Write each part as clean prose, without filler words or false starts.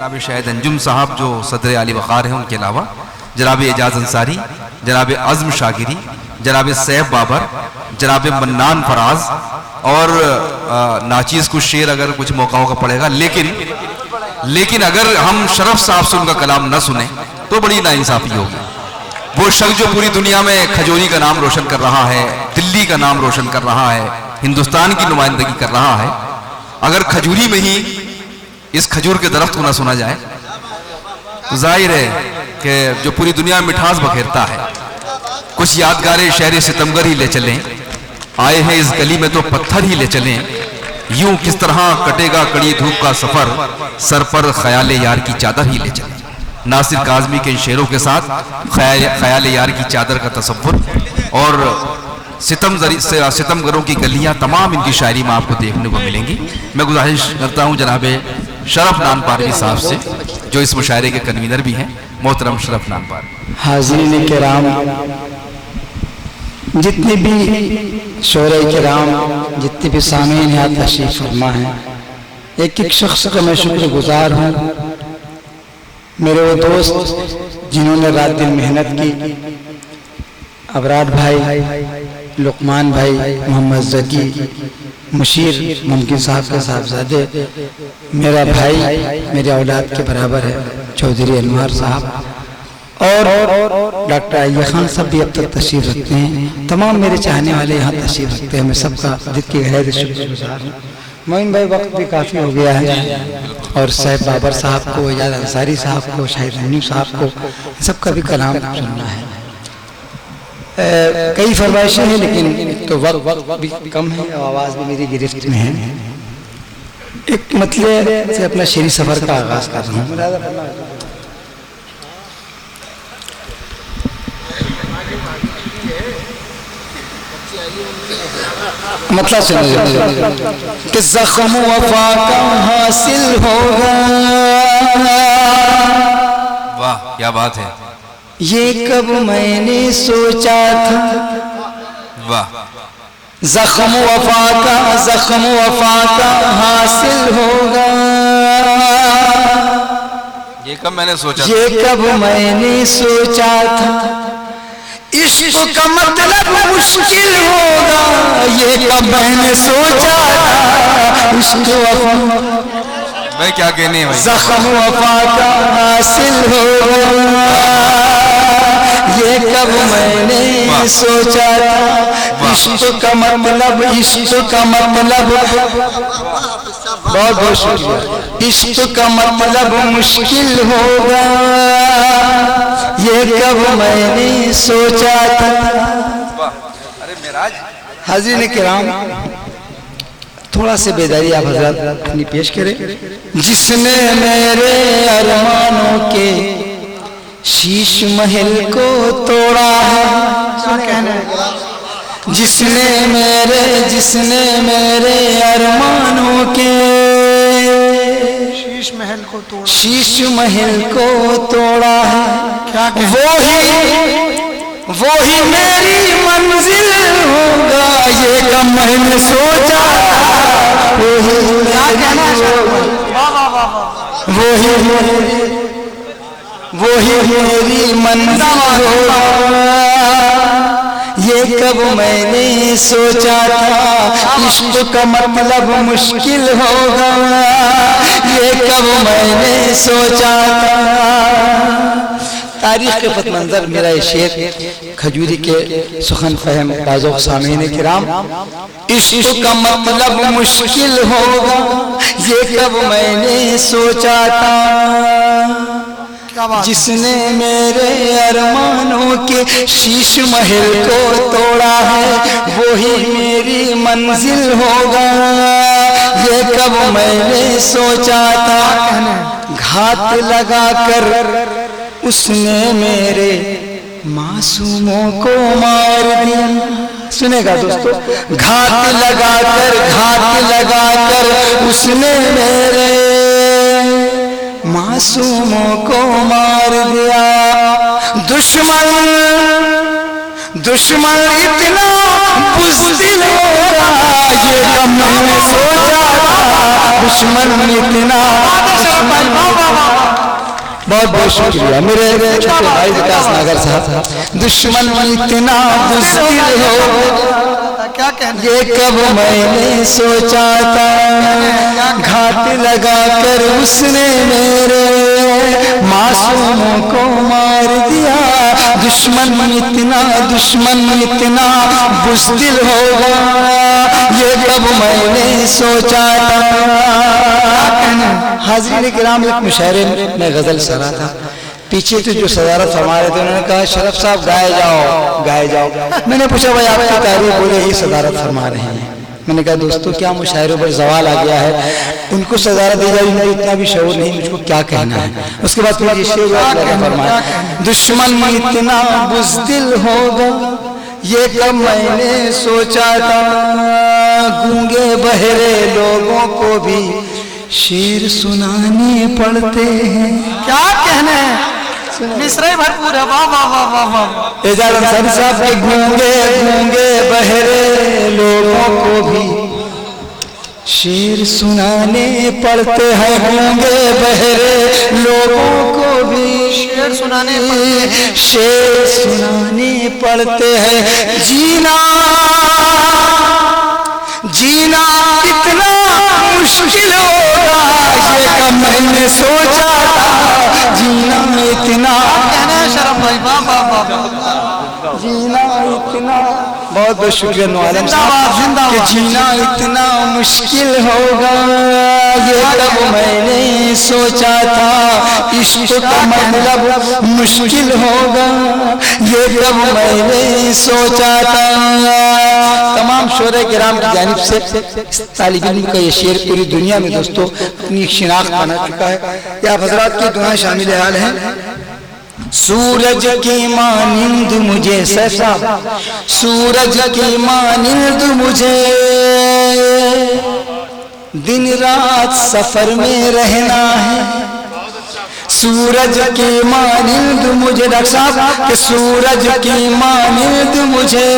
जनाब शाहिद अंजुम साहब जो सदर आली वक़ार हैं, उनके अलावा जनाब एजाज अंसारी, जनाब अज़्म शागिरी, जनाब सैफ बाबर, जनाब मन्नान फराज और नाचीज़ कुछ शेर अगर कुछ मौकाओं का पड़ेगा, लेकिन अगर हम शरफ साहब से उनका कलाम न सुने तो बड़ी नाइंसाफ़ी होगी। वो शख्स जो पूरी दुनिया में खजूरी का नाम रोशन कर रहा है, दिल्ली का नाम रोशन कर रहा है, हिंदुस्तान की नुमाइंदगी कर रहा है, अगर खजूरी में ही इस खजूर के दरख्त को ना सुना जाए तो जाहिर है कि जो पूरी दुनिया में मिठास बखेरता है, कुछ यादगारें शहर सितमगर ही ले चलें, आए हैं इस गली में तो पत्थर ही ले चलें, यूं किस तरह कटेगा कड़ी धूप का सफर, सर पर ख्याल यार की चादर ही ले चलें। नासिर काज़मी के इन शेरों के साथ ख्याल यार की चादर का तसव्वुर और सितमगरों की गलियां तमाम इनकी शायरी में आपको देखने को मिलेंगी। मैं गुजारिश करता हूं जनाब शरफ नान पारवी साहब से, जो इस मुशायरे के कन्वीनर भी हैं, मोहतरम शरफ नान पारवी। हाज़रीन किराम, जितने भी शोरे किराम, जितने भी सामीन यहाँ तशरीफ़ फरमा हैं, एक एक शख्स का मैं शुक्रगुजार हूँ। मेरे वो दोस्त जिन्होंने रात दिन मेहनत की, अबरार भाई, लुकमान भाई, मोहम्मद ज़की, मुशीर मुमकिन साहब के साहबजादे, मेरा भाई मेरे औलाद के बराबर है चौधरी अनवर साहब, और डॉक्टर अय्या खान साहब भी अब तक तशरीफ़ रखते हैं। तमाम मेरे चाहने वाले यहाँ तशरीफ़ रखते हैं। मैं सबका दिल की गहराई से शुक्रगुजार हूँ। मोइन भाई, वक्त भी काफ़ी हो गया है, और सैफ बाबर साहब को, एजाज अंसारी साहब को, शाहिद अंजुम साहब को, सबका भी कलाम सुनना है। कई फरमाइशें हैं, लेकिन तो वक्त भी कम है, आवाज़ भी मेरी गिरफ्त में है। एक मतलब से अपना शेरी सफ़र का आगाज़ कर रहा हूँ। मतलब सुनिए कि ज़ख्म वफ़ा का हासिल होगा। वाह, क्या बात है, ये कब मैंने सोचा था। वाह, ज़ख्म वफ़ा का हासिल होगा। ये कब मैंने सोचा, ये कब मैंने सोचा था। इश्क का मतलब मुश्किल होगा, ये कब मैंने सोचा था। इश्क वफ़ा, भाई क्या कहने भाई, ज़ख्म वफ़ा का हासिल होगा। ये कब मैंने सोचा था। इश्क का मतलब, इश्क का मतलब, बहुत बहुत शुक्रिया। इश्क का मतलब मुश्किल होगा, ये कब मैंने सोचा था। अरे मेराज, हाज़रीन किराम, थोड़ा से बेदारी आप हज़रात अपनी पेश करें। जिसने मेरे अरमानों के शीश महल को तोड़ा है, जिसने मेरे अरमानों के शीश महल को तोड़ा है, वो ही मेरी मंजिल होगा। ये कब मैंने सोचा, वो ही मेरी मंजिल होगा। ये कब मैंने सोचा था। इश्क का मतलब मुश्किल होगा, ये कब मैंने सोचा था। तारीख के पत मंजर मेरा शेर खजूरी के सुखन फहम बाज़ो सामीन किराम। इश्क का मतलब मुश्किल होगा, ये कब मैंने सोचा था। जिसने मेरे अरमानों के शीश महल को तोड़ा है, वो ही मेरी मंजिल होगा। ये कब मैंने सोचा था। घात लगाकर उसने मेरे मासूमों को मार दिया। सुनेगा दोस्तों, घात लगाकर उसने मेरे मासूमों को मार दिया। दुश्मन इतना बुज़दिल होगा, ये कब मैंने सोचा था। दुश्मन इतना बहुत बहुत शुक्रिया मेरे छोटे भाई विकास नागर साहब। दुश्मन इतना बुज़दिल हो, क्या कहना, ये कब मैंने सोचा था, घात लगा कर उसने मेरे मासूमों को मार दिया। दुश्मन इतना बुज़दिल होगा, ये कब मैंने सोचा था। हाज़रीन किराम, एक मुशायरे में गजल सरा था, पीछे तो जो सदारत फरमा रहे थे उन्होंने कहा शरफ साहब गाए जाओ। मैंने पूछा भाई आपकी तारीफ बोले ही सदारत फरमा रहे हैं। मैंने कहा दोस्तों क्या मुशायरों पर सवाल आ गया है, उनको सदारत दी जाए, उनको इतना भी शऊर नहीं, मुझको क्या कहना है। उसके बाद फिर ये शेर फरमाया, दुश्मन इतना बुज़दिल होगा, ये कब मैंने सोचा था, गूंगे बहरे लोगों को भी शेर सुनाने पड़ते हैं। क्या कहना है, मिसरे भरपूर है, वाह वाह वाह वाह वाह। एजाज अंसारी साहब के गूंगे बहरे लोगों को भी शेर सुनाने पड़ते हैं, गूंगे बहरे लोगों को भी शेर सुनाने पड़ते हैं। जीना इतना मुश्किल होगा, ये कब मैंने सोचा था, जीना इतना, कहना है शरफ भाई, वाह वाह वाह। जीना इतना, बहुत बहुत शुक्रिया नौआलम जिंदाबाद, साहब, जिंदाबाद। कि जीना इतना मुश्किल होगा, ये कब मैंने सोचा था, इश्क का मतलब मुश्किल होगा, ये कब मैंने सोचा था। तमाम शोरे किराम की जानिब से तालिब इल्म का ये शेर पूरी दुनिया में दोस्तों अपनी शिनाख्त बना चुका है। या हजरात की दुआएं शामिल हाल हैं। सूरज की मानिंद मुझे सैसा, सूरज की मानिंद मुझे, दिन रात सफर में रहना है। सूरज की मानिंद मुझे, रक्षा कि सूरज की मानिंद मुझे,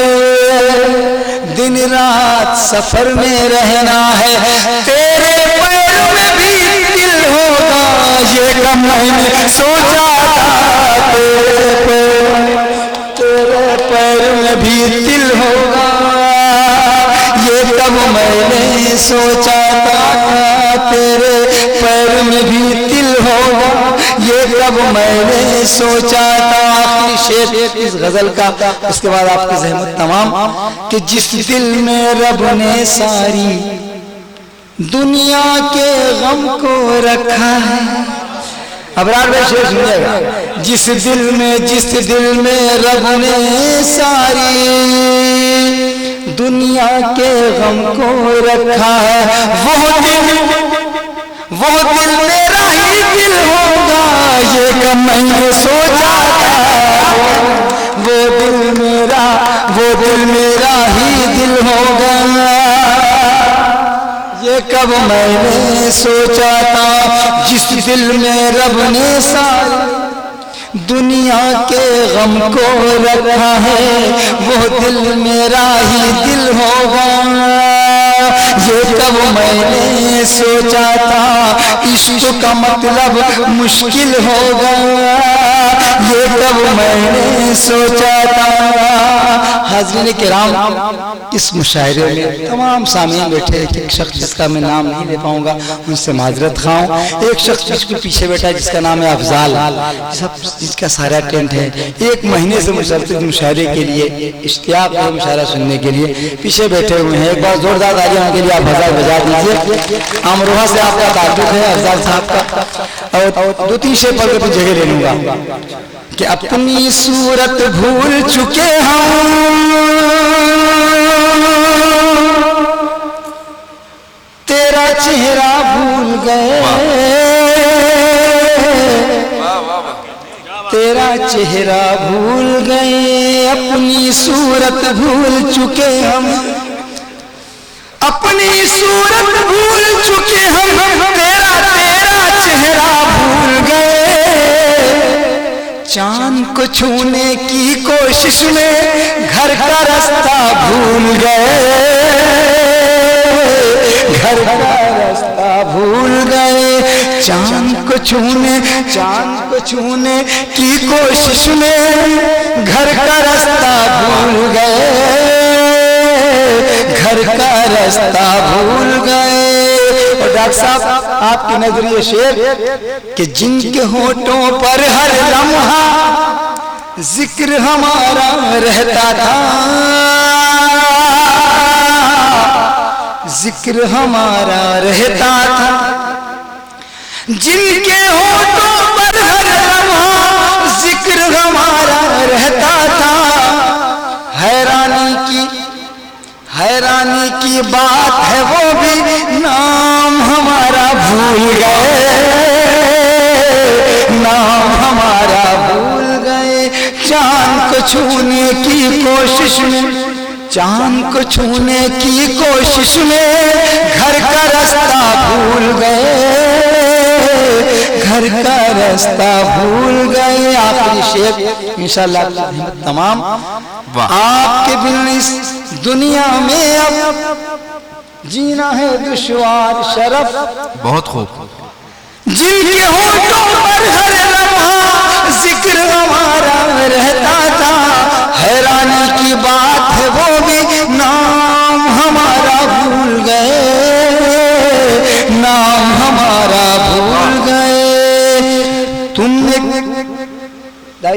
दिन रात सफर में रहना है। तेरे पैरों में भी दिल होगा, ये कब मैंने सोचा था, तेरे पैरों में भी दिल होगा, ये कब मैंने सोचा था, तेरे पैरों में भी दिल होगा, ये कब मैंने सोचा था। आखिरी शेर इस गजल का, उसके बाद आपकी ज़हमत तमाम, कि जिस दिल में रब ने सारी दुनिया के गम को रखा है। अबरार भाई शेर सुनिएगा, जिस दिल में रब ने सारी दुनिया के गम को रखा है, वो दिल मेरा ही दिल होगा, ये कब मैंने सोचा था, वो दिल मेरा ही दिल होगा, ये कब मैंने सोचा था। जिस दिल में रब ने सारी दुनिया के गम को रखा है, वो दिल मेरा ही दिल होगा, ये कब मैंने सोचा था। इश्क का मतलब मुश्किल होगा, ये कब मैंने सोचा था। हाज़रीन किराम, इस मुशायरे में तमाम सामीन बैठे, एक शख्स जिसका मैं नाम नहीं ले पाऊंगा उनसे माजरत खाऊं। एक शख्स जिसके पीछे बैठा है जिसका नाम है अफजाल, सब जिसका सारा टेंट है, एक महीने से मुसलसल मुशायरे के लिए इश्तियाक है, मुशायरा सुनने के लिए पीछे बैठे हुए हैं। एक बार जोरदार तालियां के लिए आप बाजार बजा दीजिए। अमरोहा से आपका ताल्लुक है अफजाल साहब का, और 2-3 शेर पढ़ के जगह ले लूंगा कि अपनी सूरत भूल चुके हम, तेरा चेहरा भूल गए, तेरा चेहरा भूल गए, अपनी सूरत भूल चुके हम, अपनी सूरत भूल चुके हम, तेरा चेहरा भूल गए। चांद को छूने की कोशिश में घर का रास्ता भूल गए, घर का रास्ता भूल गए। चांद को छूने की कोशिश में घर का रास्ता भूल गए, घर का रास्ता भूल गए। और डॉक्टर साहब आपके नजरिए शेर कि जिनके होठों पर हर लम्हा जिक्र हमारा रहता था, जिक्र हमारा रहता था, जिनके होठों पर हर लम्हा जिक्र हमारा रहता था। हैरानी की बात है वो भी नाम हमारा भूल गए, नाम हमारा भूल गए। चांद को छूने की कोशिश में, चांद को छूने की कोशिश में घर का रास्ता भूल गए, घर का रास्ता भूल गए। आखिरी शेर इंशाअल्लाह तमाम। आपके बिन इस दुनिया में अब जीना है दुश्वार शरफ। बहुत खूब। जिनके होठों पर हर लम्हा जिक्र हमारा रहता था, हैरानी की बात है वो भी नाम हमारा भूल गए, नाम हमारा भूल गए। तुमने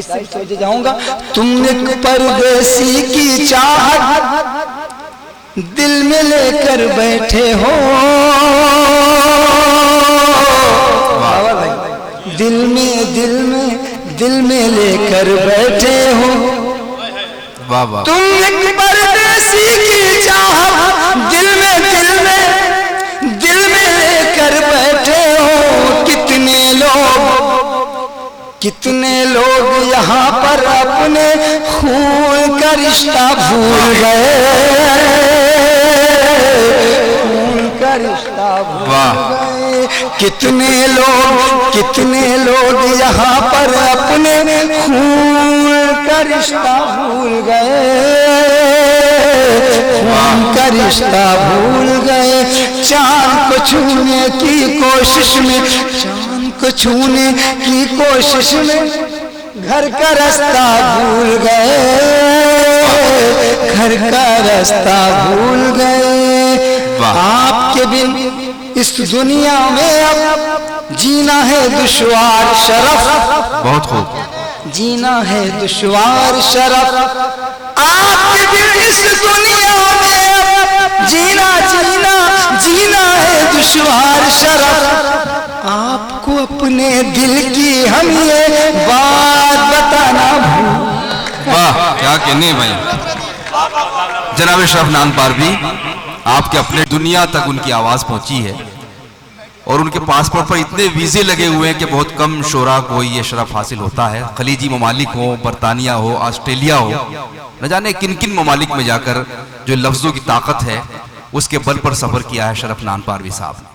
सोचे जाऊंगा, तुमने परदेसी की चाहत दिल में लेकर बैठे हो, दिल में लेकर बैठे हो। वाह वाह। तुम एक परदेसी की चाहत दिल में लेकर बैठे हो। कितने लोग यहाँ पर अपने खून का रिश्ता भूल गए, खून का रिश्ता भूल गए। कितने लोग यहाँ पर अपने खून का रिश्ता भूल गए, खून का रिश्ता भूल गए। चांद को छूने की कोशिश में, चांद को छूने की कोशिश में घर का रास्ता भूल गए, घर का रास्ता भूल गए। आपके बिन इस दुनिया में अब जीना है दुश्वार शरफ। बहुत खूब। जीना है दुश्वार शरफ। आपके बिन इस दुनिया में अब जीना है दुश्वार शरफ। आपको अपने दिल की हम ये बात बताना भूल। वाह क्या कहने भाई। जनाब अशरफ नानपारवी, आपके अपने दुनिया तक उनकी आवाज पहुंची है और उनके पासपोर्ट पर इतने वीजे लगे हुए हैं कि बहुत कम शोरा को ये शरफ हासिल होता है। खलीजी ममालिक हो, बरतानिया हो, ऑस्ट्रेलिया हो, न जाने किन किन ममालिक में जाकर जो लफ्जों की ताकत है उसके बल पर सफर किया है शरफ नानपारवी साहब ने।